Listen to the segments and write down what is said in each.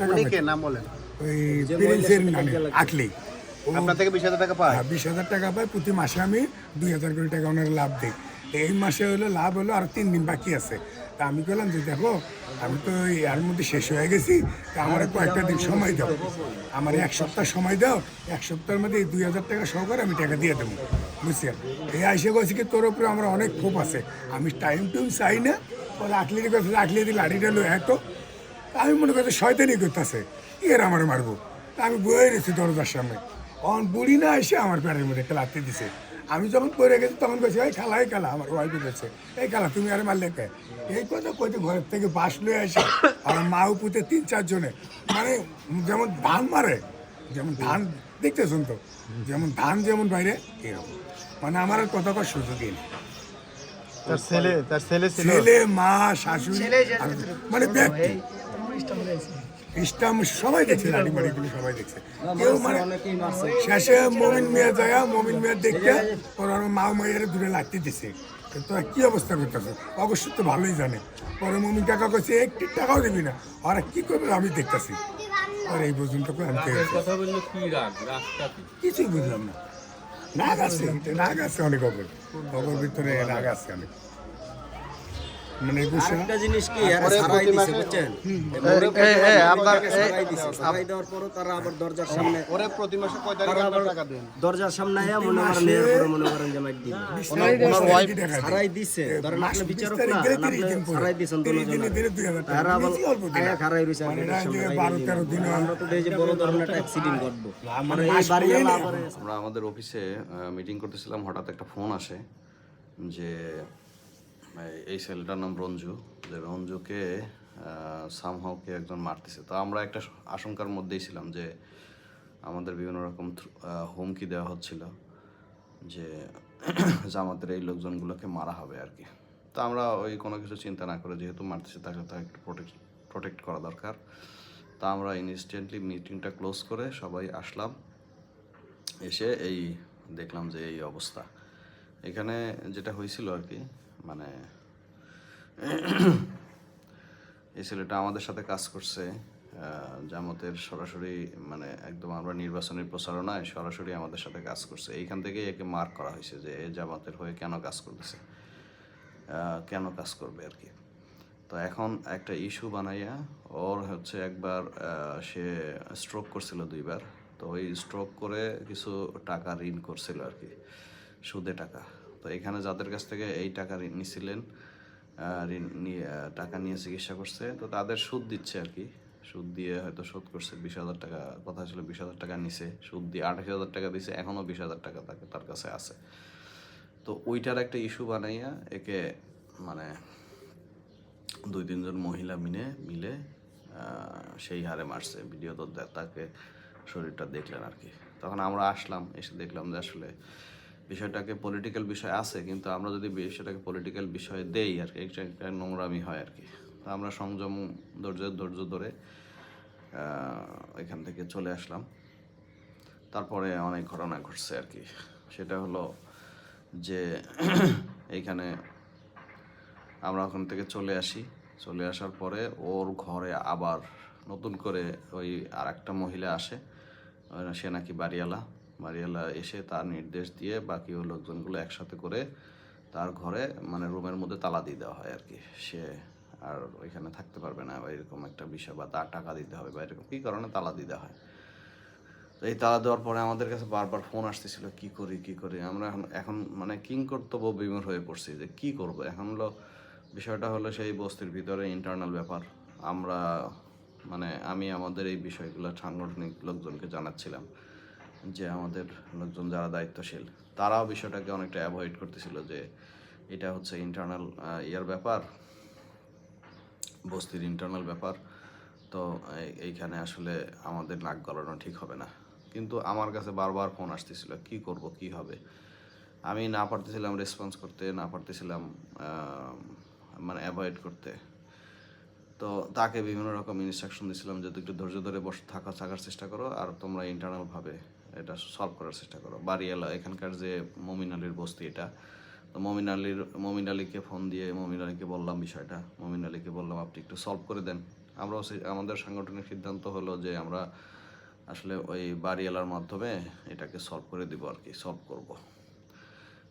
উনি কে নাম বলেন? ওই প্রিন্সের নামে আটলি। আপনার থেকে 20,000 টাকা পায়? 20,000 টাকা পায় প্রতি মাসে, আমি 2,000 করে টাকা ওনার লাভ দিই। তো এই মাসে হলো লাভ হলো আর 3 দিন বাকি আছে। তা আমি বললাম যে দেখো আমি তো এর মধ্যে শেষ হয়ে গেছি, তা আমার কয়েকটা দিন সময় দাও, আমার 1 সপ্তাহ সময় দাও, 1 সপ্তাহের মধ্যে এই 2,000 টাকা সহকারে আমি টাকা দিয়ে দেবো, বুঝছেন? এই আইসে বলছি কি তোর উপরে আমার অনেক ক্ষোভ আছে, আমি টাইম টুম চাই না, পরে আটলির কাছে আটলিয়ে দিয়ে লাঠিটা লো এত, আমি মনে করছি শয়তানি করতেছে, এর আমার মারবো। তা আমি বয়ে রেছি দরজার সামনে, অন বুড়ি না এসে আমার প্যারের মধ্যে একটা লাথি দিছে। আমি যখন পড়ে গেছি তখন বলছি এই খেলা আমার ওয়াইফ বলছে এই খেলা তুমি আর মারলে কে, এই কথা কইতে ঘরের থেকে বাস লয়ে আসে আমার মা পুঁতে 3-4 জনে, মানে যেমন ধান মারে, যেমন ধান দেখতেছেন তো, যেমন ধান যেমন বাইরে এরকম, মানে আমার আর কথা কর সুযোগই নেই। তার ছেলে ছিল? ছেলে, মা, শাশুড়ি, মানে ব্যক্তি ইস্টাম সবাই দেখছে, লাড়ি মাড়িগুলো সবাই দেখছে। কেউ মানে শেষে মমিন মিয়া যায়, মমিন মিয়া দেখতে পরে আমার মা মাইয়ারে দূরে লাগতে দিছে। তোরা কি অবস্থা করতেছে অবশ্যই তো ভালোই জানে। পরে মমিন কাকা কাছে 1 টাকাও দিবি না, ওরা কি করবে আমি দেখতেছি। আর এই পর্যন্ত কিছুই বুঝলাম না। নাগ আছে, নাগ আছে অনেক অগর, অগর ভিতরে নাগ আছে অনেক। মানে একটা জিনিস কি এরা সারাই দিছে বুঝছেন, আপনার সারাই দেওয়ার পরও তারা আবার দরজার সামনে, ওরে প্রতি মাসে কয় টাকা দেন? দরজার সামনে আয়া মনে করেন এর পরে মনে করেন যে মাইক দিবে ওনার ওয়াইফ সারাই দিছে, ধরেন আপনি বিচারক না, আপনি সারাই দিছেন দুজন, তারা আবার আয়া খারাই রইছে আমরা তো এই যে বড় ধরনের একটা অ্যাক্সিডেন্ট ঘটবো, মানে এই বাড়িওয়ালা আবার আমরা আমাদের অফিসে মিটিং করতেছিলাম, হঠাৎ একটা ফোন আসে যে এই ছেলেটার নাম রঞ্জু, যে রঞ্জুকে সামহাউকে একজন মারতেছে। তো আমরা একটা আশঙ্কার মধ্যেই ছিলাম যে আমাদের বিভিন্ন রকম হুমকি দেওয়া হচ্ছিল যে জামাতের এই লোকজনগুলোকে মারা হবে আর কি। তো আমরা ওই কোনো কিছু চিন্তা না করে, যেহেতু মারতেছে তাকে তো একটু প্রোটেক্ট করা দরকার। তা আমরা ইনস্ট্যান্টলি মিটিংটা ক্লোজ করে সবাই আসলাম, এসে এই দেখলাম যে এই অবস্থা। এখানে যেটা হয়েছিল আর কি, মানে এই ছেলেটা আমাদের সাথে কাজ করছে জামাতের সরাসরি, মানে একদম আমরা নির্বাচনী প্রচারণায় সরাসরি আমাদের সাথে কাজ করছে। এইখান থেকে একে মার্ক করা হয়েছে যে এ জামাতের হয়ে কেন কাজ করতেছে, কেন কাজ করবে আর কি। তো এখন একটা ইস্যু বানাইয়া ওর হচ্ছে একবার সে স্ট্রোক করছিল 2 বার, তো ওই স্ট্রোক করে কিছু টাকা ঋণ করছিল আর কি, সুদে টাকা। তো এখানে যাদের কাছ থেকে এই টাকা ঋণ নিয়েছিলেন, ঋণ নিয়ে টাকা নিয়ে চিকিৎসা করছে, তো তাদের সুদ দিচ্ছে আর কি, সুদ দিয়ে হয়তো শোধ করছে। 20,000 টাকা কথা ছিল, 20,000 টাকা নিছে, সুদ দিয়ে 28,000 টাকা দিছে, এখনও 20,000 টাকা তার কাছে আছে। তো ওইটার একটা ইস্যু বানাইয়া একে মানে 2-3 জন মহিলা মিলে সেই হারে মারছে। ভিডিও তো তাকে শরীরটা দেখলেন আর কি। তখন আমরা আসলাম, এসে দেখলাম যে আসলে বিষয়টাকে পলিটিক্যাল বিষয় আছে, কিন্তু আমরা যদি বিষয়টাকে পলিটিক্যাল বিষয়ে দেই আর কি, একটা নোংরামি হয় আর কি। তো আমরা সংযম ধৈর্য ধরে এখান থেকে চলে আসলাম। তারপরে অনেক ঘটনা ঘটছে আর কি। সেটা হলো যে এইখানে আমরা ওখান থেকে চলে আসার পরে ওর ঘরে আবার নতুন করে ওই আর একটা মহিলা আসে, সে নাকি বাড়িওয়ালা এসে তার নির্দেশ দিয়ে বাকি ওই লোকজনগুলো একসাথে করে তার ঘরে মানে রুমের মধ্যে তালা দিয়ে দেওয়া হয় আর কি। সে আর ওইখানে থাকতে পারবে না বা এরকম একটা বিষয়, বা তার টাকা দিতে হবে বা এরকম কী কারণে তালা দিয়ে দেওয়া হয়। তো এই তালা দেওয়ার পরে আমাদের কাছে বারবার ফোন আসতেছিল কী করি। আমরা এখন মানে কিংকর্তব্য বিমূঢ় হয়ে পড়ছি যে কী করব। এখন হলো বিষয়টা হলো সেই বস্তির ভিতরে ইন্টারনাল ব্যাপার। আমি আমাদের এই বিষয়গুলো সাংগঠনিক লোকজনকে জানাচ্ছিলাম যে আমাদের লোকজন যারা দায়িত্বশীল তারাও বিষয়টাকে অনেকটা অ্যাভয়েড করতেছিল যে এটা হচ্ছে ইন্টারনাল ব্যাপার, বস্তির ইন্টারনাল ব্যাপার, তো এইখানে আসলে আমাদের নাক গলানো ঠিক হবে না। কিন্তু আমার কাছে বারবার ফোন আসতেছিল কী করব, কী হবে। আমি না পারতেছিলাম রেসপন্স করতে, না পারতেছিলাম মানে অ্যাভয়েড করতে। তো তাকে বিভিন্ন রকম ইনস্ট্রাকশন দিয়েছিলাম যে একটু ধৈর্য ধরে থাকার চেষ্টা করো, আর তোমরা ইন্টারনালভাবে এটা সলভ করার চেষ্টা করো। বাড়িওয়ালা এখানকার যে মমিন আলীর বস্তি এটা, তো মমিন আলীকে ফোন দিয়ে মমিন আলীকে বললাম বিষয়টা, মমিন আলীকে বললাম আপনি একটু সলভ করে দেন, আমরাও আমাদের সাংগঠনিক সিদ্ধান্ত হলো যে আমরা আসলে ওই বাড়িওয়ালার মাধ্যমে এটাকে সলভ করে দিব আর কি, সলভ করব।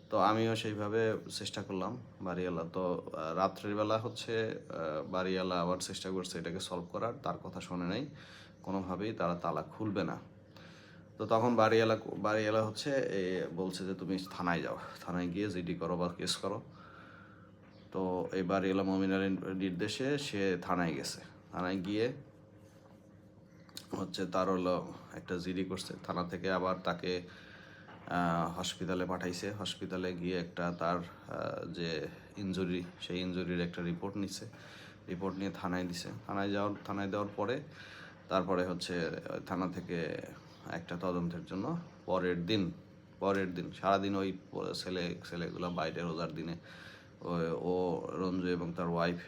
তো আমিও সেইভাবে চেষ্টা করলাম। বাড়িওয়ালা তো রাত্রের বেলা হচ্ছে বাড়িওয়ালা আবার চেষ্টা করছে এটাকে সলভ করার, তার কথা শোনে নাই, কোনোভাবেই তারা তালা খুলবে না। তো তখন বাড়িওয়ালা হচ্ছে বলছে যে তুমি থানায় যাও, থানায় গিয়ে জিডি করো বা কেস করো। তো এই বাড়িওয়ালা মমিনের নির্দেশে সে থানায় গেছে। থানায় গিয়ে হচ্ছে তার হলো একটা জিডি করছে, থানা থেকে আবার তাকে হসপিটালে পাঠাইছে। হসপিটালে গিয়ে একটা তার যে ইনজুরি, সেই ইনজুরির একটা রিপোর্ট নিছে, রিপোর্ট নিয়ে থানায় দিছে। থানায় দেওয়ার পরে তারপরে হচ্ছে থানা থেকে একটা তদন্তের জন্য পরের দিন সারাদিন ওই ছেলেগুলো বাইরে রোজার দিনে ও রঞ্জু এবং তার ওয়াইফ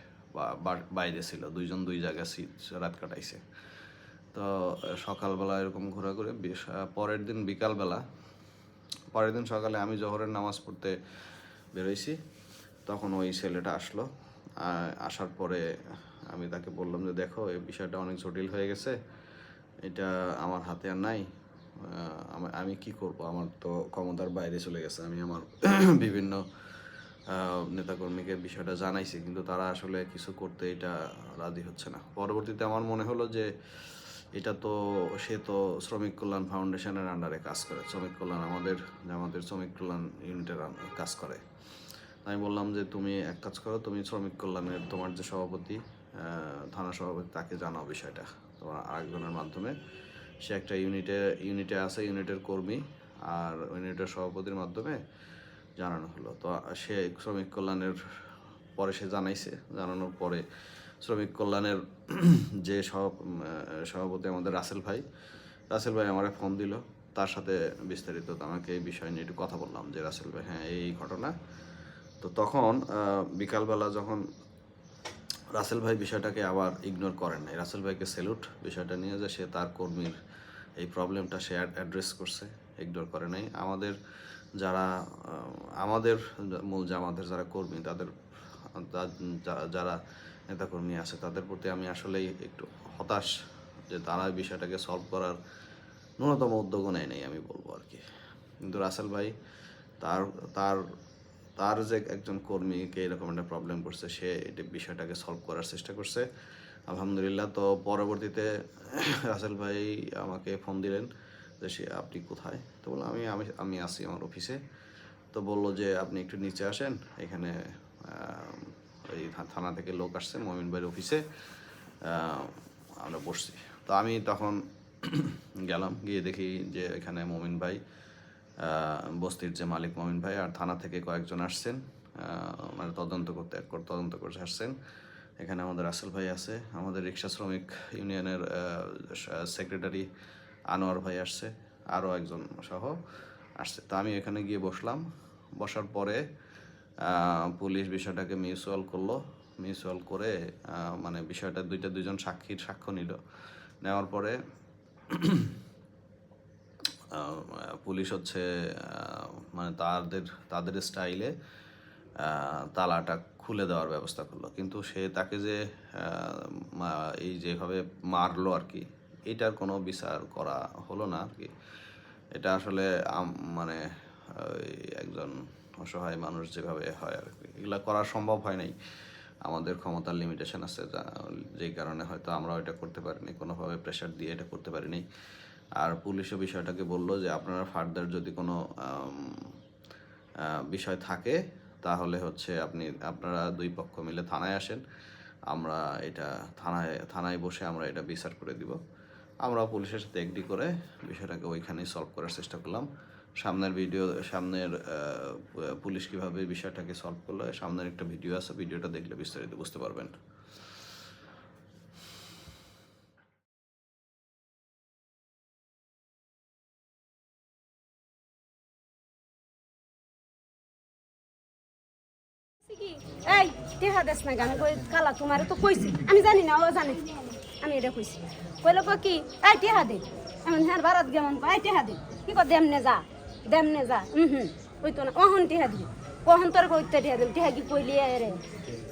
বাইরে ছিল, দুইজন দুই জায়গায় রাত কাটাইছে। তো সকালবেলা এরকম ঘোরাঘুরে পরের দিন সকালে আমি জোহরের নামাজ পড়তে বেরোইছি, তখন ওই ছেলেটা আসলো। আসার পরে আমি তাকে বললাম যে দেখো এই বিষয়টা অনেক জটিল হয়ে গেছে, এটা আমার হাতে আর নাই, আমি কি করব, আমার তো ক্ষমতার বাইরে চলে গেছে। আমি আমার বিভিন্ন নেতাকর্মীকে বিষয়টা জানাইছি, কিন্তু তারা আসলে কিছু করতে এটা রাজি হচ্ছে না। পরবর্তীতে আমার মনে হলো যে এটা তো সে তো শ্রমিক কল্যাণ ফাউন্ডেশনের আন্ডারে কাজ করে, শ্রমিক কল্যাণ আমাদের শ্রমিক কল্যাণ ইউনিটের কাজ করে। আমি বললাম যে তুমি এক কাজ করো, তুমি শ্রমিক কল্যাণের তোমার যে সভাপতি, থানা সভাপতি, তাকে জানাও বিষয়টা তোমার আরেকজনের মাধ্যমে। সে একটা ইউনিটে আছে, ইউনিটের কর্মী, আর ইউনিটের সভাপতির মাধ্যমে জানানো হলো। তো সে শ্রমিক কল্যাণের পরে সে জানানোর পরে শ্রমিক কল্যাণের যে সভাপতি আমাদের রাসেল ভাই আমার ফোন দিল, তার সাথে বিস্তারিত আমাকে এই বিষয় নিয়ে একটু কথা বললাম যে রাসেল ভাই হ্যাঁ এই ঘটনা। তো তখন বিকালবেলা যখন রাসেল ভাই বিষয়টাকে আবার ইগনোর করেন নাই, রাসেল ভাইকে স্যালুট বিষয়টা নিয়ে, যে সে তার কর্মীর এই প্রবলেমটা সে অ্যাড্রেস করছে, ইগনোর করে নাই। আমাদের মূল জামাতের যারা কর্মী, যারা নেতাকর্মী আছে, তাদের প্রতি আমি আসলেই একটু হতাশ যে তারা বিষয়টাকে সলভ করার ন্যূনতম উদ্যোগও নেয় নাই, আমি বলবো আর কি। কিন্তু রাসেল ভাই তার যে একজন কর্মীকে এরকম একটা প্রবলেম করছে, সে এই বিষয়টাকে সলভ করার চেষ্টা করছে, আলহামদুলিল্লাহ। তো পরবর্তীতে রাসেল ভাই আমাকে ফোন দিলেন যে আপনি কোথায়? তো বললাম আমি আসি আমার অফিসে। তো বললো যে আপনি একটু নিচে আসেন, এখানে ওই থানা থেকে লোক আসছে মমিন ভাইয়ের অফিসে, আমরা বসছি। তো আমি তখন গেলাম, গিয়ে দেখি যে এখানে মমিন ভাই, বস্তির যে মালিক মমিন ভাই, আর থানা থেকে কয়েকজন আসছেন, মানে তদন্ত করতে আসছেন। এখানে আমাদের রাসেল ভাই আছে, আমাদের রিক্সা শ্রমিক ইউনিয়নের সেক্রেটারি আনোয়ার ভাই আসছে, আরও একজন সহ আসছে। তো আমি এখানে গিয়ে বসলাম। বসার পরে পুলিশ বিষয়টাকে মিউচুয়াল করে মানে বিষয়টা দুইজন সাক্ষীর সাক্ষ্য নিল। নেওয়ার পরে পুলিশ হচ্ছে মানে তাদের স্টাইলে তালাটা খুলে দেওয়ার ব্যবস্থা করলো। কিন্তু তাকে যে এই যেভাবে মারলো আর কি, এটার কোনো বিচার করা হলো না আর কি। এটা আসলে মানে একজন অসহায় মানুষ যেভাবে হয় আর কি, এগুলো করা সম্ভব হয় নাই। আমাদের ক্ষমতার লিমিটেশন আছে, যেই কারণে হয়তো আমরা এটা করতে পারিনি, কোনোভাবে প্রেশার দিয়ে এটা করতে পারিনি। আর পুলিশও বিষয়টাকে বললো যে আপনারা ফার্দার যদি কোনো বিষয় থাকে তাহলে হচ্ছে আপনারা দুই পক্ষ মিলে থানায় আসেন, আমরা এটা থানায় বসে আমরা এটা বিচার করে দিব। আমরা পুলিশের সাথে এগ্রি করে বিষয়টাকে ওইখানেই সলভ করার চেষ্টা করলাম। সামনের পুলিশ কীভাবে বিষয়টাকে সলভ করলো, সামনের একটা ভিডিও আছে, ভিডিওটা দেখলে বিস্তারিত বুঝতে পারবেন। এই টেহা দেশ না গান কই কালা তোমারে তো কইছি, আমি জানি না, ও জানে, আমি এটা কইছি। কইলো কি এই টেহা দে, এমন হ্যাঁ ভারত গেমন এই টেহা দে, কি কর দেমনে যা ওই তো না, অহন টেহা দিবি, কখন তোর কইতে টিহা দেব টিহা কি কইলি রে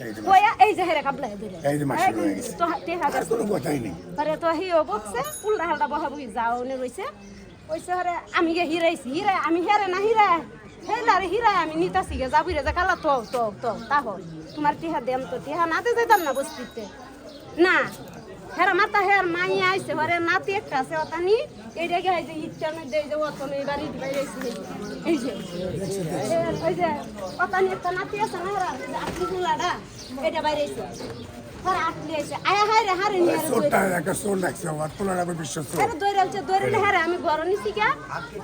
এই যে কইয়া এই যে হেরে কাবলা ধরে এই যে মাসি হয়ে গেছে তো টিহা আর কোনো কথাই নেই পরে তো হিও বকছে উল্টা হালটা বহাবুই যাও নে রইছে কইছে হরে আমি গে হিরাইছি হিরা আমি হেরে না হিরা হেলারে হিরা আমি নিতাছি গে যাবি রে যা কালা তো তাহল তোমার টিহা দেম তো টিহা নাতে যাইতাম না বস্তিতে না হেরা মাতা হের মাই আইছে হরে নাতি একটা আছে ওতানি এইটা গে এই যে ইচ্ছা নই দেই যে ওতনে বাড়ি বাইরেছি এই যে এই যে ওতানি একটা নাতি আছে না হেরা আপনি গুলাডা এটা বাইরেছে হরে আপনি আইছে আয়া হারে নিয়ে সোটা একটা সোল লাগছে আর পোলার আবার বিশ্বাস আরে দৌড়াইলে হ্যাঁ আমি ঘর নিছি কে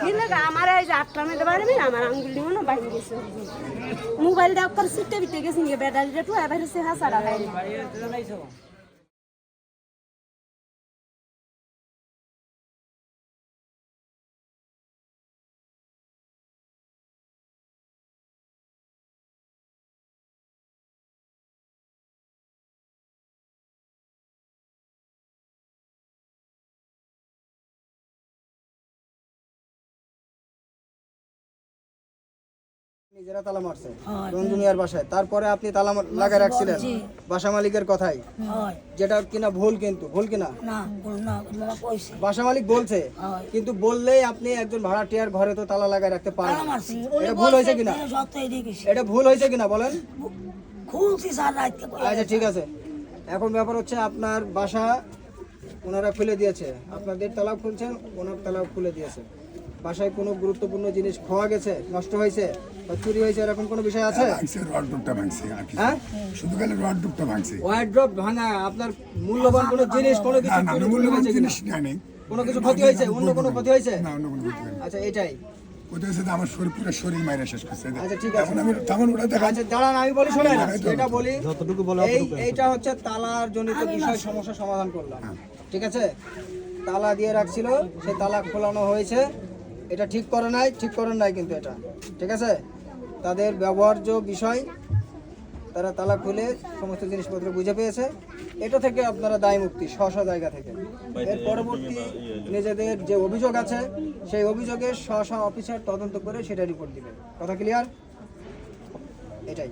নিলে আমার এই যে 8টা মধ্যে বাড়ি আমার আঙ্গুলি মনে বাইরে গেছে মোবাইলটা উপর সিটে বিতে গেছে নিয়ে ব্যাটারিটা তো বাইরে সে হাসাড়া বাইরে নিজেরা তালা মারছে রঞ্জুনিয়ার বাসায়, তারপরে আপনি তালা লাগায় রাখছিলেন বাসা মালিকের কথাই, যেটা কিনা ভুল, কিন্তু ভুল কিনা বাসা মালিক বলছে, কিন্তু বললেই আপনি একজন ভাড়াটিয়ার ঘরে তো তালা লাগায় রাখতে পারেন। এটা ভুল হয়েছে কিনা, এটা ভুল হয়েছে কিনা বলেন। আচ্ছা ঠিক আছে, এখন ব্যাপার হচ্ছে আপনার বাসা ওনারা খুলে দিয়েছে, আপনাদের তালাও খুলছেন, ওনার তালাও খুলে দিয়েছে। বাসায় কোনো গুরুত্বপূর্ণ জিনিস খোয়া গেছে, নষ্ট হয়েছে বা চুরি হয়েছে, এরকম কোনো বিষয় আছে? রড ডুবটা ভাঙছে আর কি, হ্যাঁ শুধু খালি রড ডুবটা ভাঙছে, ওয়ার্ড্রপ ভাঙা, আপনার মূল্যবান কোনো জিনিস কোনো কিছু না চুরি মূল্যবান হয়েছে কিনা? জিনিস নেই, কোনো কিছু ক্ষতি হয়েছে, অন্য কোনো ক্ষতি হয়েছে? না অন্য কোনো ক্ষতি হয়নি। আচ্ছা এটাই, ওদের সাথে আমার শরীর পুরো শরীর মাইরা শেষ করছে। আচ্ছা ঠিক আছে, এখন আমি তখন ওটা দেখা আচ্ছা দাঁড়ান আমি বলি, শোনেন এটা বলি, এইটা হচ্ছে তালার জনিত বিষয় সমস্যা সমাধান করলাম, ঠিক আছে? তালা দিয়ে রাখছিল, সেই তালা খোলানো হয়েছে, এটা ঠিক করে নাই, ঠিক করেন নাই কিন্তু এটা, ঠিক আছে? তাদের ব্যবহার্য বিষয়, তারা তালা খুলে সমস্ত জিনিসপত্র বুঝে পেয়েছে, এটা থেকে আপনারা দায় মুক্তি স্ব জায়গা থেকে। এর পরবর্তী নিজেদের যে অভিযোগ আছে, সেই অভিযোগের স্ব অফিসার তদন্ত করে সেটা রিপোর্ট দিবে। কথা ক্লিয়ার? এটাই।